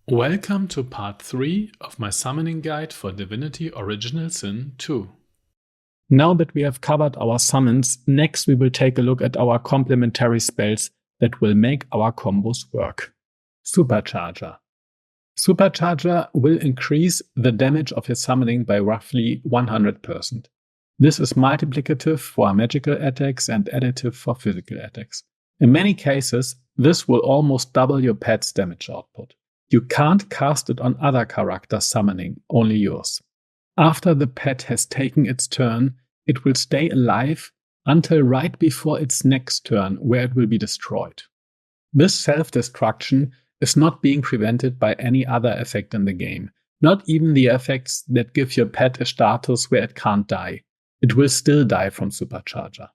Welcome to part 3 of my summoning guide for Divinity Original Sin 2. Now that we have covered our summons, next we will take a look at our complementary spells that will make our combos work. Supercharger. Supercharger will increase the damage of your summoning by roughly 100%. This is multiplicative for magical attacks and additive for physical attacks. In many cases, this will almost double your pet's damage output. You can't cast it on other characters' summoning, only yours. After the pet has taken its turn, it will stay alive until right before its next turn, where it will be destroyed. This self-destruction is not being prevented by any other effect in the game, not even the effects that give your pet a status where it can't die. It will still die from Supercharger.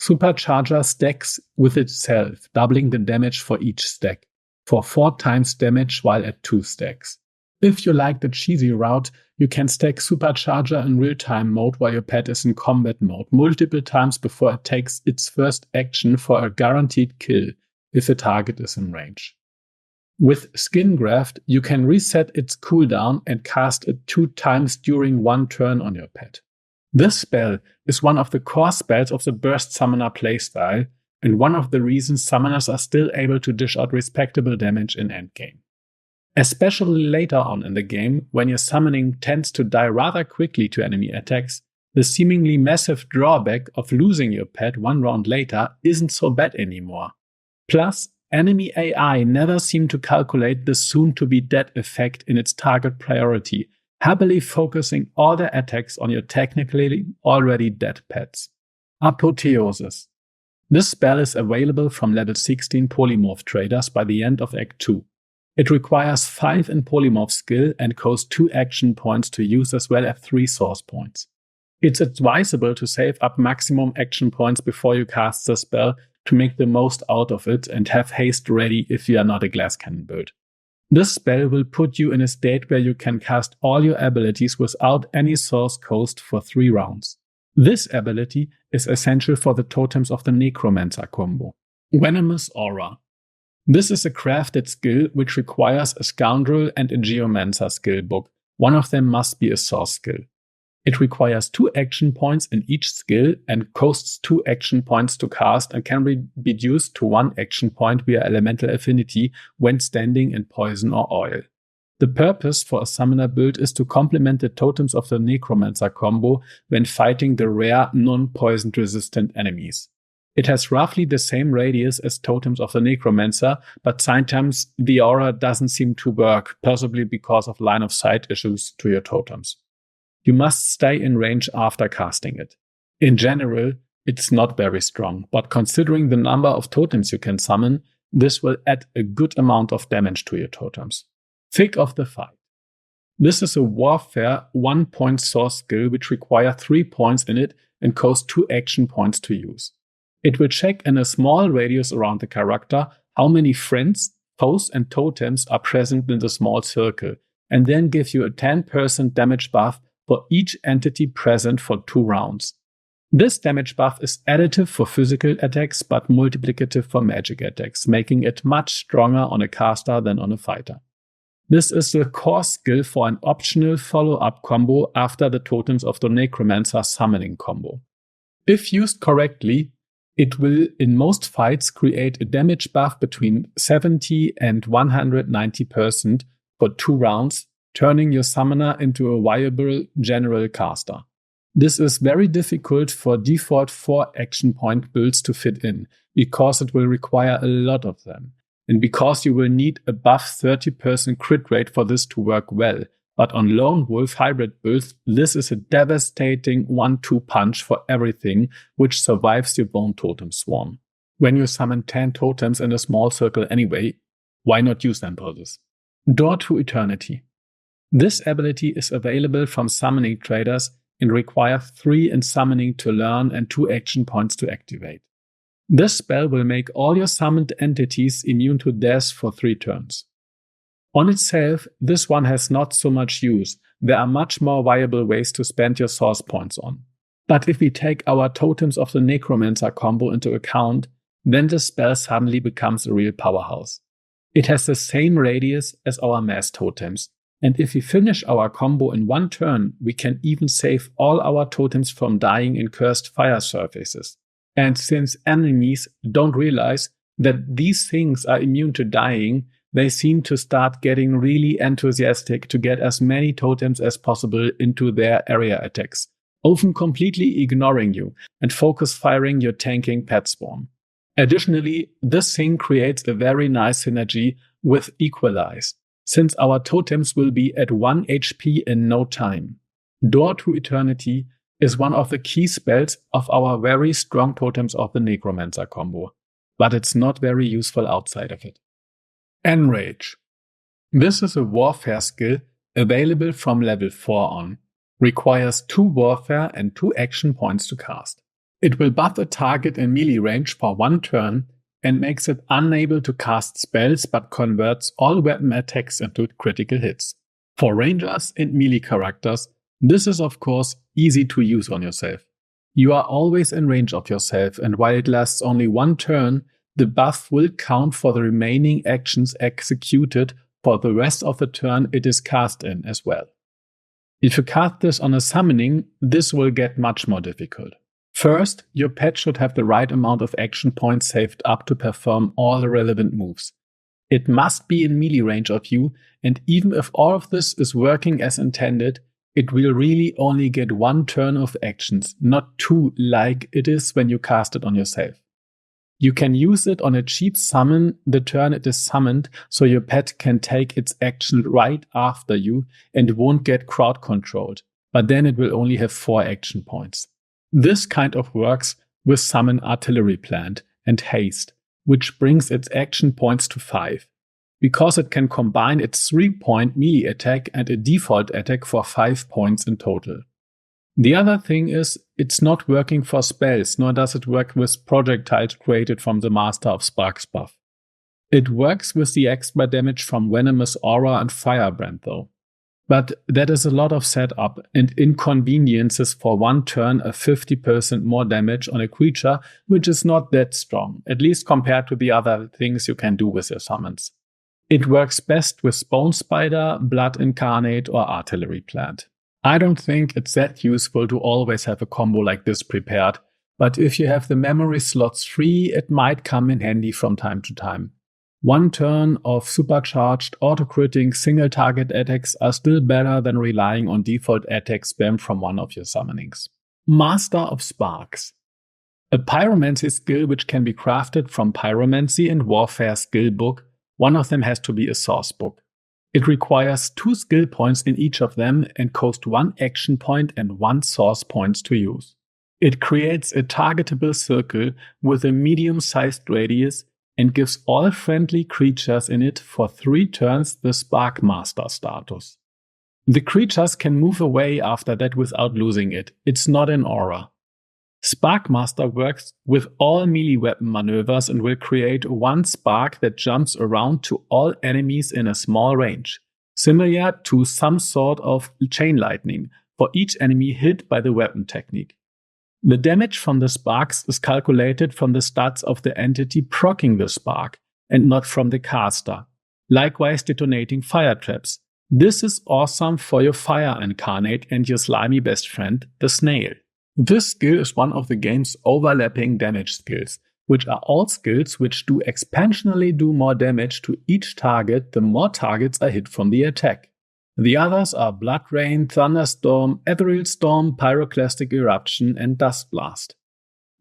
Supercharger stacks with itself, doubling the damage for each stack, for 4 times damage while at 2 stacks. If you like the cheesy route, you can stack Supercharger in real-time mode while your pet is in combat mode multiple times before it takes its first action for a guaranteed kill if the target is in range. With Skin Graft, you can reset its cooldown and cast it 2 times during 1 turn on your pet. This spell is one of the core spells of the Burst Summoner playstyle, and one of the reasons summoners are still able to dish out respectable damage in endgame. Especially later on in the game, when your summoning tends to die rather quickly to enemy attacks, the seemingly massive drawback of losing your pet 1 round later isn't so bad anymore. Plus, enemy AI never seem to calculate the soon-to-be-dead effect in its target priority, happily focusing all their attacks on your technically already dead pets. Apotheosis. This spell is available from level 16 polymorph traders by the end of Act 2. It requires 5 in polymorph skill and costs 2 action points to use as well as 3 source points. It's advisable to save up maximum action points before you cast the spell to make the most out of it and have haste ready if you are not a glass cannon build. This spell will put you in a state where you can cast all your abilities without any source cost for 3 rounds. This ability is essential for the Totems of the Necromancer combo. Venomous Aura. This is a crafted skill which requires a Scoundrel and a Geomancer skill book. One of them must be a source skill. It requires 2 action points in each skill and costs 2 action points to cast and can be reduced to 1 action point via elemental affinity when standing in poison or oil. The purpose for a summoner build is to complement the Totems of the Necromancer combo when fighting the rare non-poison resistant enemies. It has roughly the same radius as Totems of the Necromancer, but sometimes the aura doesn't seem to work, possibly because of line of sight issues to your totems. You must stay in range after casting it. In general, it's not very strong, but considering the number of totems you can summon, this will add a good amount of damage to your totems. Thick of the Fight. This is a warfare 1-point source skill which requires 3 points in it and costs 2 action points to use. It will check in a small radius around the character how many friends, foes and totems are present in the small circle, and then give you a 10% damage buff for each entity present for 2 rounds. This damage buff is additive for physical attacks but multiplicative for magic attacks, making it much stronger on a caster than on a fighter. This is the core skill for an optional follow-up combo after the Totems of the Necromancer summoning combo. If used correctly, it will in most fights create a damage buff between 70 and 190% for 2 rounds, turning your summoner into a viable general caster. This is very difficult for default 4 action point builds to fit in, because it will require a lot of them. And because you will need above 30% crit rate for this to work well. But on Lone Wolf hybrid builds, this is a devastating 1-2 punch for everything which survives your Bone Totem Swarm. When you summon 10 totems in a small circle anyway, why not use them for this? Door to Eternity. This ability is available from summoning traders and requires 3 in summoning to learn and 2 action points to activate. This spell will make all your summoned entities immune to death for 3 turns. On itself, this one has not so much use. There are much more viable ways to spend your source points on. But if we take our Totems of the Necromancer combo into account, then the spell suddenly becomes a real powerhouse. It has the same radius as our mass totems, and if we finish our combo in one turn, we can even save all our totems from dying in cursed fire surfaces. And since enemies don't realize that these things are immune to dying, they seem to start getting really enthusiastic to get as many totems as possible into their area attacks, often completely ignoring you and focus firing your tanking pet spawn. Additionally, this thing creates a very nice synergy with Equalise, since our totems will be at 1 HP in no time. Door to Eternity is one of the key spells of our very strong totems of the Necromancer combo, but it's not very useful outside of it. Enrage. This is a warfare skill available from level 4 on. Requires 2 warfare and 2 action points to cast. It will buff a target in melee range for 1 turn and makes it unable to cast spells but converts all weapon attacks into critical hits. For rangers and melee characters, this is of course easy to use on yourself. You are always in range of yourself, and while it lasts only 1 turn, the buff will count for the remaining actions executed for the rest of the turn it is cast in as well. If you cast this on a summoning, this will get much more difficult. First, your pet should have the right amount of action points saved up to perform all the relevant moves. It must be in melee range of you, and even if all of this is working as intended, it will really only get 1 turn of actions, not 2 like it is when you cast it on yourself. You can use it on a cheap summon the turn it is summoned, so your pet can take its action right after you and won't get crowd controlled, but then it will only have 4 action points. This kind of works with Summon Artillery Plant and Haste, which brings its action points to 5, because it can combine its 3-point melee attack and a default attack for 5 points in total. The other thing is, it's not working for spells, nor does it work with projectiles created from the Master of Sparks buff. It works with the extra damage from Venomous Aura and Firebrand though. But that is a lot of setup and inconveniences for 1 turn of 50% more damage on a creature, which is not that strong, at least compared to the other things you can do with your summons. It works best with Bone Spider, Blood Incarnate, or Artillery Plant. I don't think it's that useful to always have a combo like this prepared, but if you have the memory slots free, it might come in handy from time to time. 1 turn of supercharged auto-critting single target attacks are still better than relying on default attack spam from one of your summonings. Master of Sparks. A pyromancy skill which can be crafted from Pyromancy and Warfare skill book. One of them has to be a source book. It requires 2 skill points in each of them and costs 1 action point and 1 source points to use. It creates a targetable circle with a medium-sized radius and gives all friendly creatures in it for 3 turns the Spark Master status. The creatures can move away after that without losing it. It's not an aura. Spark Master works with all melee weapon maneuvers and will create 1 spark that jumps around to all enemies in a small range, similar to some sort of chain lightning for each enemy hit by the weapon technique. The damage from the sparks is calculated from the stats of the entity proccing the spark, and not from the caster, likewise detonating fire traps. This is awesome for your fire incarnate and your slimy best friend, the snail. This skill is one of the game's overlapping damage skills, which are all skills which do expansionally do more damage to each target the more targets are hit from the attack. The others are Blood Rain, Thunderstorm, Ethereal Storm, Pyroclastic Eruption, and Dust Blast.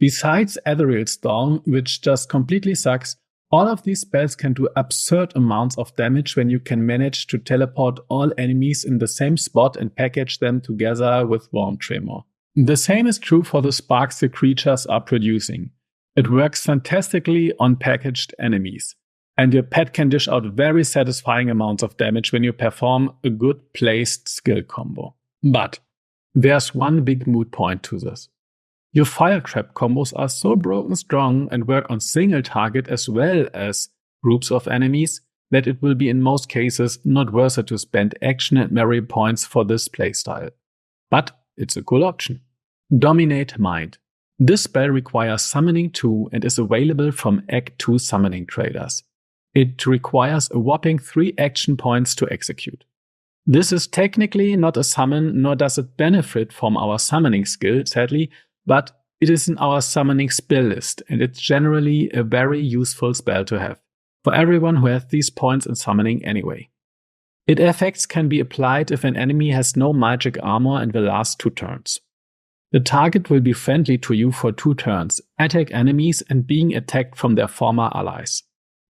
Besides Ethereal Storm, which just completely sucks, all of these spells can do absurd amounts of damage when you can manage to teleport all enemies in the same spot and package them together with Worm Tremor. The same is true for the sparks the creatures are producing. It works fantastically on packaged enemies. And your pet can dish out very satisfying amounts of damage when you perform a good placed skill combo. But there's one big moot point to this. Your fire trap combos are so broken strong and work on single target as well as groups of enemies that it will be in most cases not worth it to spend action and memory points for this playstyle. But it's a cool option. Dominate Mind. This spell requires summoning 2 and is available from Act 2 summoning traders. It requires a whopping 3 action points to execute. This is technically not a summon, nor does it benefit from our summoning skill, sadly, but it is in our summoning spell list, and it's generally a very useful spell to have, for everyone who has these points in summoning anyway. Its effects can be applied if an enemy has no magic armor and will last 2 turns. The target will be friendly to you for 2 turns, attack enemies, and being attacked from their former allies.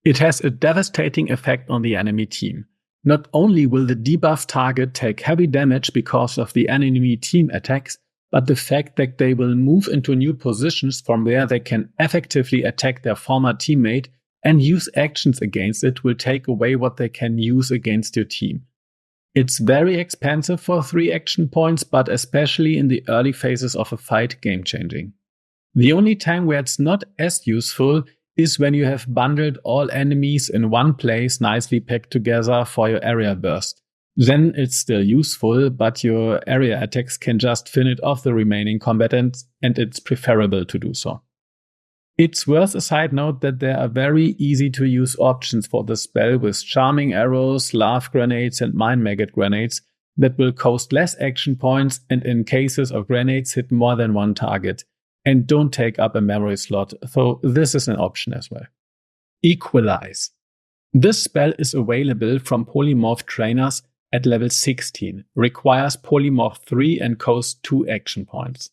It has a devastating effect on the enemy team. Not only will the debuff target take heavy damage because of the enemy team attacks, but the fact that they will move into new positions from where they can effectively attack their former teammate and use actions against it will take away what they can use against your team. It's very expensive for 3 action points, but especially in the early phases of a fight, game-changing. The only time where it's not as useful is when you have bundled all enemies in one place nicely packed together for your area burst. Then it's still useful, but your area attacks can just finish off the remaining combatants, and it's preferable to do so. It's worth a side note that there are very easy to use options for the spell with charming arrows, lava grenades, and mine maggot grenades that will cost less action points and in cases of grenades hit more than one target and don't take up a memory slot, so this is an option as well. Equalise. This spell is available from Polymorph trainers at level 16, requires Polymorph 3 and costs 2 action points.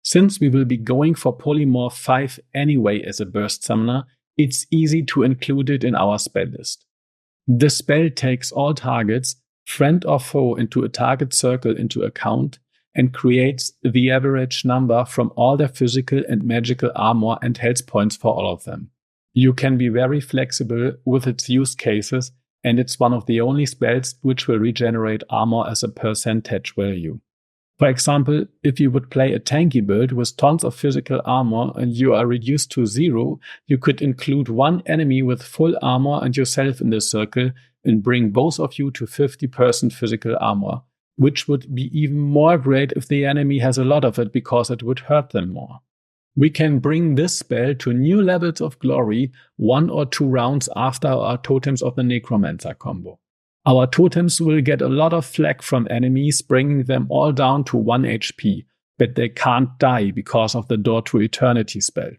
Since we will be going for Polymorph 5 anyway as a burst summoner, it's easy to include it in our spell list. The spell takes all targets, friend or foe into a target circle into account, and creates the average number from all their physical and magical armor and health points for all of them. You can be very flexible with its use cases, and it's one of the only spells which will regenerate armor as a percentage value. For example, if you would play a tanky build with tons of physical armor and you are reduced to 0, you could include one enemy with full armor and yourself in the circle and bring both of you to 50% physical armor, which would be even more great if the enemy has a lot of it because it would hurt them more. We can bring this spell to new levels of glory 1 or 2 rounds after our Totems of the Necromancer combo. Our totems will get a lot of flack from enemies, bringing them all down to 1 HP, but they can't die because of the Door to Eternity spell.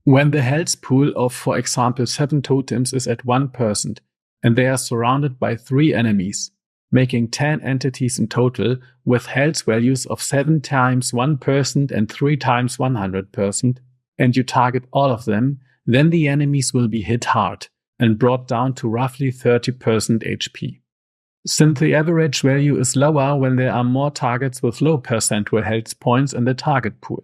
When the health pool of, for example, 7 totems is at 1%, and they are surrounded by 3 enemies, making 10 entities in total with health values of 7 times 1% and 3 times 100%, and you target all of them, then the enemies will be hit hard and brought down to roughly 30% HP. Since the average value is lower when there are more targets with low percentile health points in the target pool.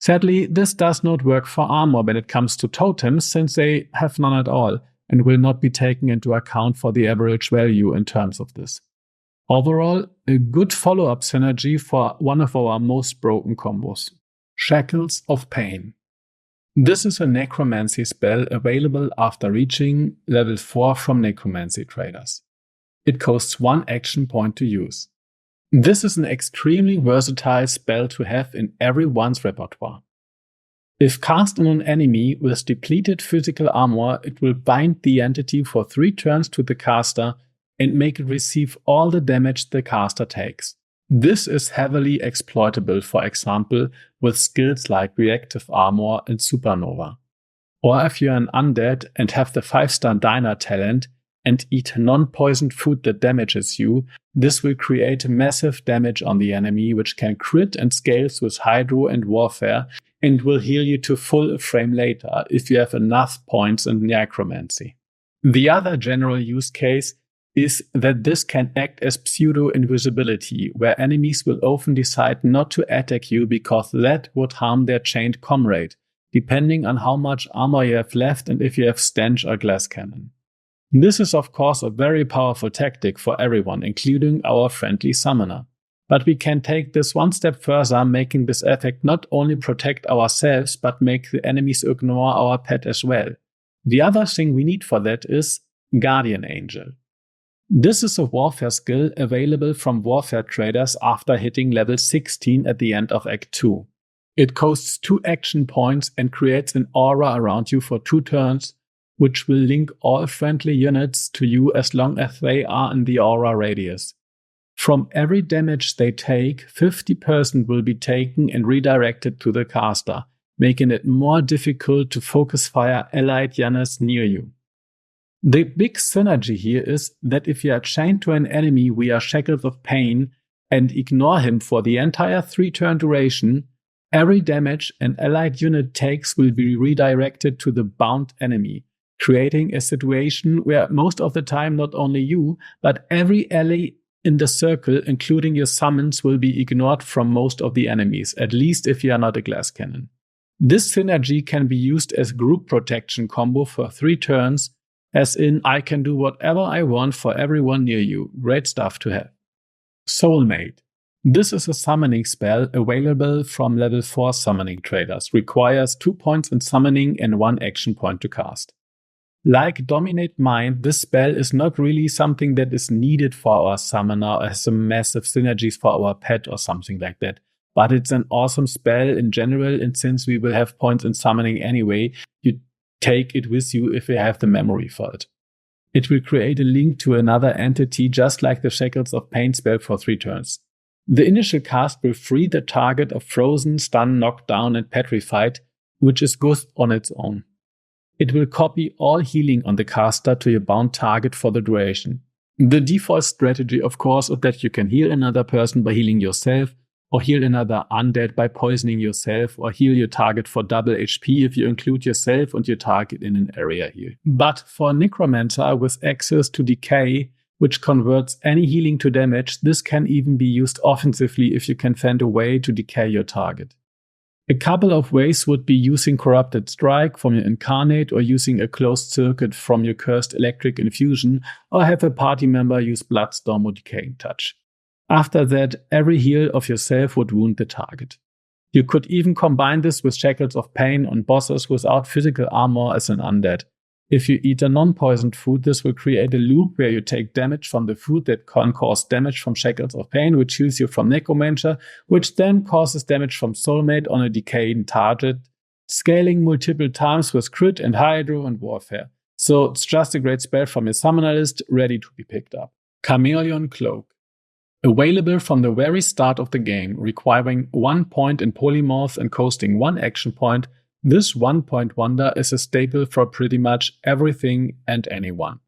Sadly, this does not work for armor when it comes to totems since they have none at all and will not be taken into account for the average value in terms of this. Overall, a good follow-up synergy for one of our most broken combos. Shackles of Pain. This is a necromancy spell available after reaching level 4 from necromancy traders. It costs 1 action point to use. This is an extremely versatile spell to have in everyone's repertoire. If cast on an enemy with depleted physical armor, it will bind the entity for 3 turns to the caster and make it receive all the damage the caster takes. This is heavily exploitable, for example, with skills like Reactive Armor and Supernova. Or if you're an undead and have the 5-star Diner talent and eat non-poisoned food that damages you, this will create massive damage on the enemy, which can crit and scales with Hydro and Warfare, and will heal you to full frame later if you have enough points in Necromancy. The other general use case is that this can act as pseudo-invisibility, where enemies will often decide not to attack you because that would harm their chained comrade, depending on how much armor you have left and if you have stench or glass cannon. This is of course a very powerful tactic for everyone, including our friendly summoner. But we can take this one step further, making this effect not only protect ourselves, but make the enemies ignore our pet as well. The other thing we need for that is Guardian Angel. This is a warfare skill available from warfare traders after hitting level 16 at the end of Act 2. It costs 2 action points and creates an aura around you for 2 turns, which will link all friendly units to you as long as they are in the aura radius. From every damage they take, 50% will be taken and redirected to the caster, making it more difficult to focus fire allied units near you. The big synergy here is that if you are chained to an enemy via Shackles of Pain and ignore him for the entire 3-turn duration, every damage an allied unit takes will be redirected to the bound enemy, creating a situation where most of the time not only you, but every ally in the circle, including your summons, will be ignored from most of the enemies, at least if you are not a glass cannon. This synergy can be used as group protection combo for 3 turns, as in I can do whatever I want for everyone near you. Great stuff to have. Soulmate. This is a summoning spell available from level 4 summoning traders, requires 2 points in summoning and 1 action point to cast. Like Dominate Mind, this spell is not really something that is needed for our summoner or has some massive synergies for our pet or something like that. But it's an awesome spell in general, and since we will have points in summoning anyway, you take it with you if you have the memory for it. It will create a link to another entity just like the Shackles of Pain spell for 3 turns. The initial cast will free the target of frozen, stun, knocked down, and petrified, which is good on its own. It will copy all healing on the caster to your bound target for the duration. The default strategy, of course, is that you can heal another person by healing yourself, or heal another undead by poisoning yourself, or heal your target for double HP if you include yourself and your target in an area heal. But for a Necromancer with access to Decay, which converts any healing to damage, this can even be used offensively if you can find a way to decay your target. A couple of ways would be using Corrupted Strike from your Incarnate, or using a Closed Circuit from your Cursed Electric Infusion, or have a party member use Bloodstorm or Decaying Touch. After that, every heal of yourself would wound the target. You could even combine this with Shackles of Pain on bosses without physical armor as an undead. If you eat a non-poisoned food, this will create a loop where you take damage from the food that can cause damage from Shackles of Pain, which heals you from Necromancer, which then causes damage from Soulmate on a decaying target, scaling multiple times with crit and hydro and warfare. So it's just a great spell from your summoner list, ready to be picked up. Chameleon Cloack. Available from the very start of the game, requiring 1 point in polymorph and costing 1 action point, this 1-point wonder is a staple for pretty much everything and anyone.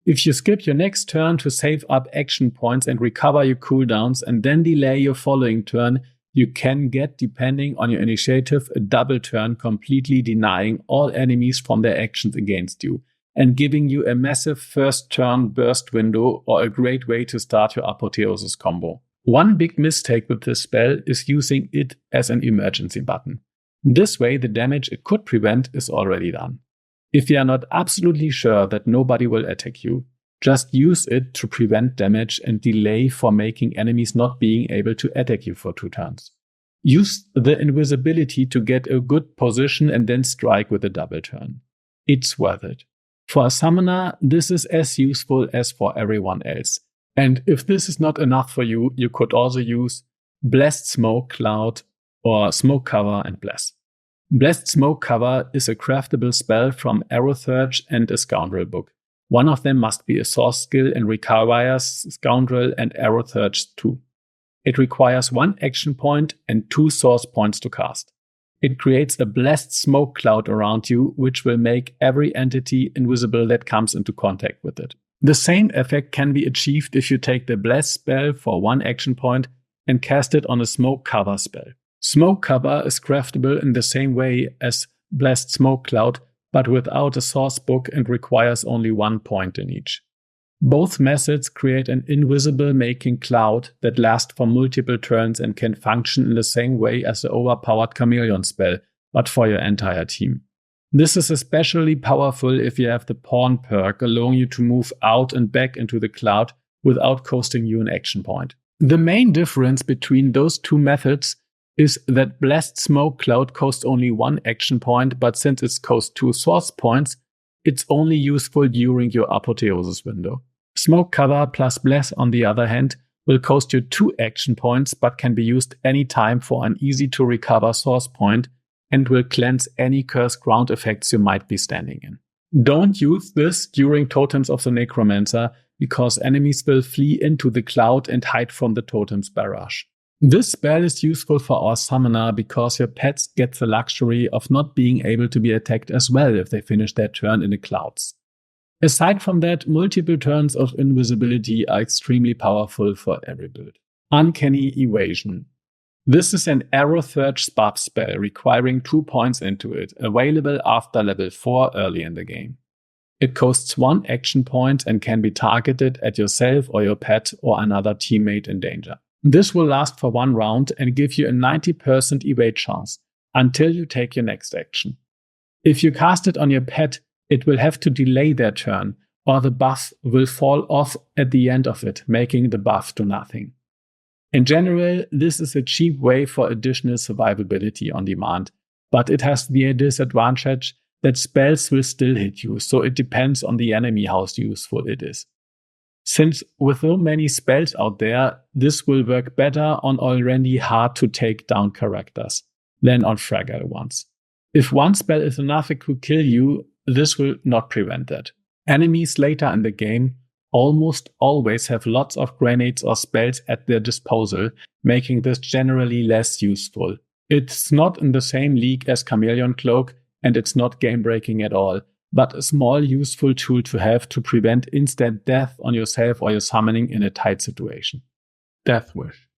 If you skip your next turn to save up action points and recover your cooldowns and then delay your following turn, you can get, depending on your initiative, a double turn, completely denying all enemies from their actions against you, and giving you a massive first turn burst window, or a great way to start your Apotheosis combo. One big mistake with this spell is using it as an emergency button. This way the damage it could prevent is already done. If you are not absolutely sure that nobody will attack you, just use it to prevent damage and delay for making enemies not being able to attack you for 2 turns. Use the invisibility to get a good position and then strike with a double turn. It's worth it. For a summoner, this is as useful as for everyone else. And if this is not enough for you, you could also use Blessed Smoke Cloud or Smoke Cover and Bless. Blessed Smoke Cover is a craftable spell from Aerotheurge and a Scoundrel book. One of them must be a source skill and requires Scoundrel and Aerotheurge too. It requires 1 action point and 2 source points to cast. It creates a blessed smoke cloud around you, which will make every entity invisible that comes into contact with it. The same effect can be achieved if you take the Bless spell for 1 action point and cast it on a Smoke Cover spell. Smoke Cover is craftable in the same way as Blessed Smoke Cloud, but without a source book, and requires only 1 point in each. Both methods create an invisible making cloud that lasts for multiple turns and can function in the same way as the overpowered Chameleon spell, but for your entire team. This is especially powerful if you have the Pawn perk, allowing you to move out and back into the cloud without costing you an action point. The main difference between those 2 methods is that Blessed Smoke Cloud costs only 1 action point, but since it costs 2 source points, it's only useful during your Apotheosis window. Smoke Cover plus Bless, on the other hand, will cost you 2 action points, but can be used anytime for an easy-to-recover source point, and will cleanse any cursed ground effects you might be standing in. Don't use this during Totems of the Necromancer, because enemies will flee into the cloud and hide from the totem's barrage. This spell is useful for our summoner because your pets get the luxury of not being able to be attacked as well if they finish their turn in the clouds. Aside from that, multiple turns of invisibility are extremely powerful for every build. Uncanny Evasion. This is an arrow surge buff spell requiring 2 points into it, available after level 4 early in the game. It costs 1 action point and can be targeted at yourself or your pet or another teammate in danger. This will last for 1 round and give you a 90% evade chance until you take your next action. If you cast it on your pet, it will have to delay their turn, or the buff will fall off at the end of it, making the buff do nothing. In general, this is a cheap way for additional survivability on demand, but it has the disadvantage that spells will still hit you, so it depends on the enemy how useful it is. Since with so many spells out there, this will work better on already hard to take down characters than on fragile ones. If one spell is enough to kill you, this will not prevent that. Enemies later in the game almost always have lots of grenades or spells at their disposal, making this generally less useful. It's not in the same league as Chameleon Cloack, and it's not game-breaking at all, but a small useful tool to have to prevent instant death on yourself or your summoning in a tight situation. Death Wish.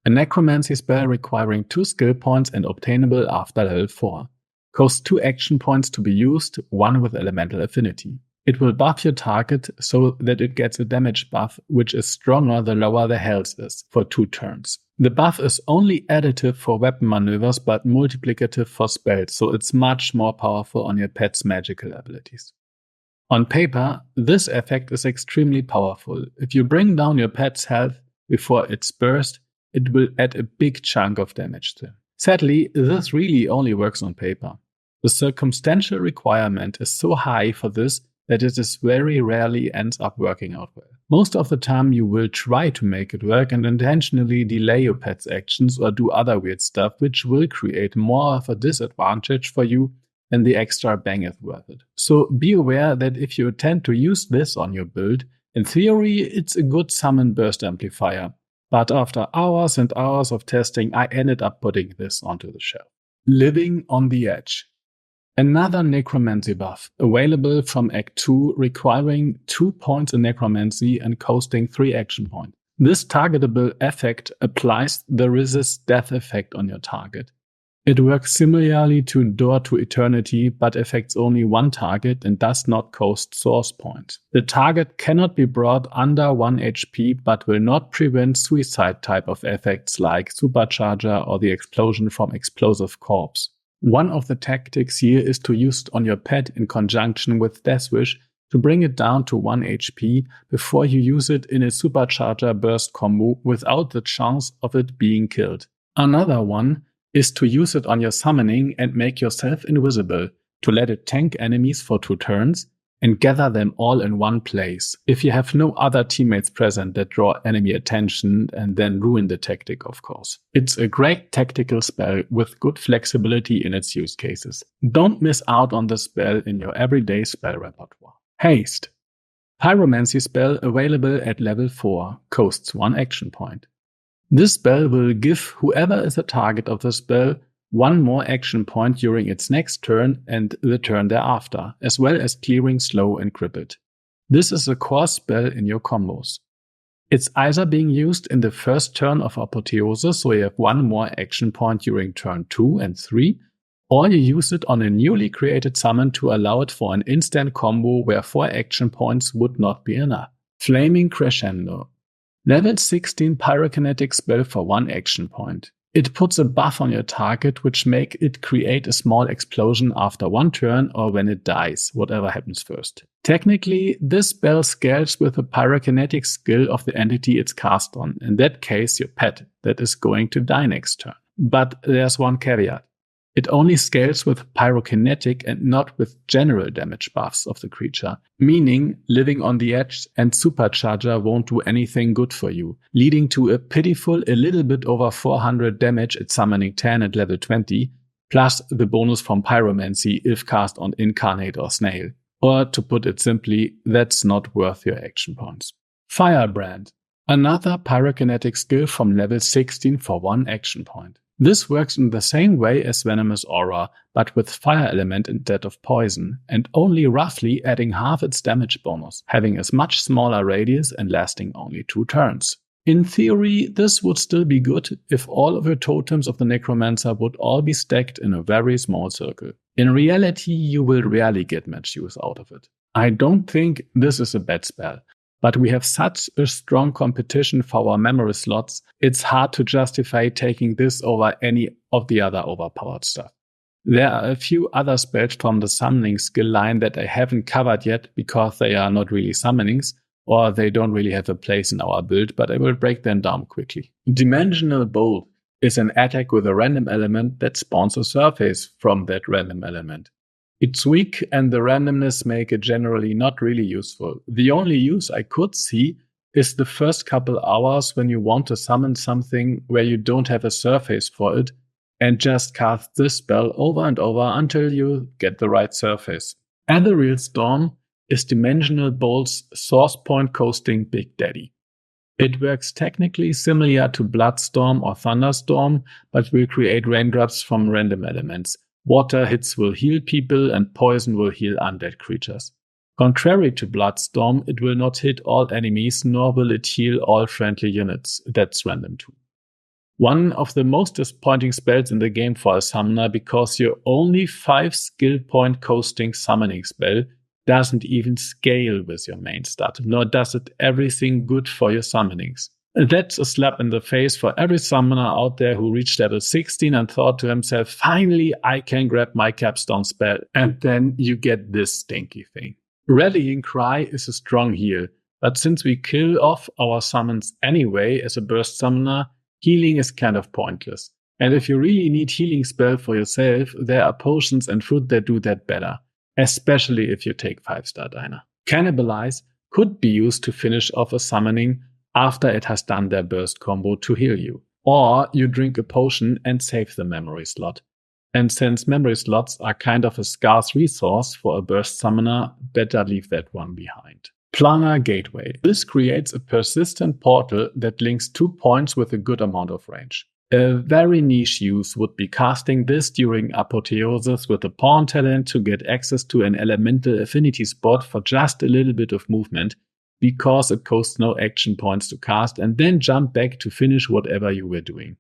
A necromancy spell requiring 2 skill points and obtainable after level 4. Costs 2 action points to be used, 1 with elemental affinity. It will buff your target so that it gets a damage buff, which is stronger the lower the health is, for 2 turns. The buff is only additive for weapon maneuvers but multiplicative for spells, so it's much more powerful on your pet's magical abilities. On paper, this effect is extremely powerful. If you bring down your pet's health before its burst, it will add a big chunk of damage to him. Sadly, this really only works on paper. The circumstantial requirement is so high for this that it is very rarely ends up working out well. Most of the time you will try to make it work and intentionally delay your pet's actions or do other weird stuff, which will create more of a disadvantage for you than the extra bang is worth it. So be aware that if you intend to use this on your build, in theory it's a good summon burst amplifier, but after hours and hours of testing I ended up putting this onto the shelf. Living on the Edge. Another necromancy buff, available from Act 2, requiring 2 points in necromancy and costing 3 action points. This targetable effect applies the resist death effect on your target. It works similarly to Door to Eternity, but affects only one target and does not cost source points. The target cannot be brought under 1 HP, but will not prevent suicide type of effects like Supercharger or the explosion from Explosive Corpse. One of the tactics here is to use it on your pet in conjunction with Death Wish to bring it down to 1 HP before you use it in a Supercharger burst combo without the chance of it being killed. Another one is to use it on your summoning and make yourself invisible, to let it tank enemies for 2 turns and gather them all in one place, if you have no other teammates present that draw enemy attention and then ruin the tactic, of course. It's a great tactical spell with good flexibility in its use cases. Don't miss out on this spell in your everyday spell repertoire. Haste. Pyromancy spell available at level 4, costs 1 action point. This spell will give whoever is the target of the spell 1 more action point during its next turn and the turn thereafter, as well as clearing slow and crippled. This is a core spell in your combos. It's either being used in the first turn of Apotheosis, so you have 1 more action point during turn 2 and 3, or you use it on a newly created summon to allow it for an instant combo where 4 action points would not be enough. Flaming Crescendo. Level 16 pyrokinetic spell for 1 action point. It puts a buff on your target which make it create a small explosion after 1 turn or when it dies, whatever happens first. Technically, this spell scales with the pyrokinetic skill of the entity it's cast on, in that case your pet, that is going to die next turn. But there's one caveat. It only scales with pyrokinetic and not with general damage buffs of the creature, meaning Living on the Edge and Supercharger won't do anything good for you, leading to a pitiful a little bit over 400 damage at summoning 10 at level 20, plus the bonus from Pyromancy if cast on Incarnate or Snail. Or to put it simply, that's not worth your action points. Firebrand, another pyrokinetic skill from level 16 for 1 action point. This works in the same way as Venomous Aura, but with fire element instead of poison, and only roughly adding half its damage bonus, having a much smaller radius and lasting only 2 turns. In theory, this would still be good if all of your totems of the Necromancer would all be stacked in a very small circle. In reality, you will rarely get much use out of it. I don't think this is a bad spell, but we have such a strong competition for our memory slots, it's hard to justify taking this over any of the other overpowered stuff. There are a few other spells from the summoning skill line that I haven't covered yet because they are not really summonings, or they don't really have a place in our build, but I will break them down quickly. Dimensional Bolt is an attack with a random element that spawns a surface from that random element. It's weak and the randomness make it generally not really useful. The only use I could see is the first couple hours when you want to summon something where you don't have a surface for it and just cast this spell over and over until you get the right surface. Ethereal Storm is Dimensional Bolt's source point coasting Big Daddy. It works technically similar to Bloodstorm or Thunderstorm, but will create raindrops from random elements. Water hits will heal people and poison will heal undead creatures. Contrary to Bloodstorm, it will not hit all enemies, nor will it heal all friendly units. That's random too. One of the most disappointing spells in the game for a summoner because your only 5 skill point coasting summoning spell doesn't even scale with your main stat, nor does it everything good for your summonings. That's a slap in the face for every summoner out there who reached level 16 and thought to himself, finally I can grab my capstone spell, and then you get this stinky thing. Rallying Cry is a strong heal, but since we kill off our summons anyway as a burst summoner, healing is kind of pointless. And if you really need healing spell for yourself, there are potions and food that do that better. Especially if you take 5-star Diner. Cannibalise could be used to finish off a summoning after it has done their burst combo to heal you. Or you drink a potion and save the memory slot. And since memory slots are kind of a scarce resource for a burst summoner, better leave that one behind. Planar Gateway. This creates a persistent portal that links 2 points with a good amount of range. A very niche use would be casting this during Apotheosis with a pawn talent to get access to an elemental affinity spot for just a little bit of movement, because it costs no action points to cast, and then jump back to finish whatever you were doing.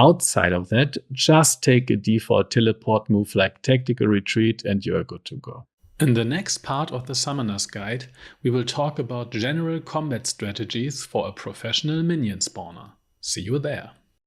Outside of that, just take a default teleport move like Tactical Retreat and you're good to go. In the next part of the Summoner's Guide, we will talk about general combat strategies for a professional minion spawner. See you there.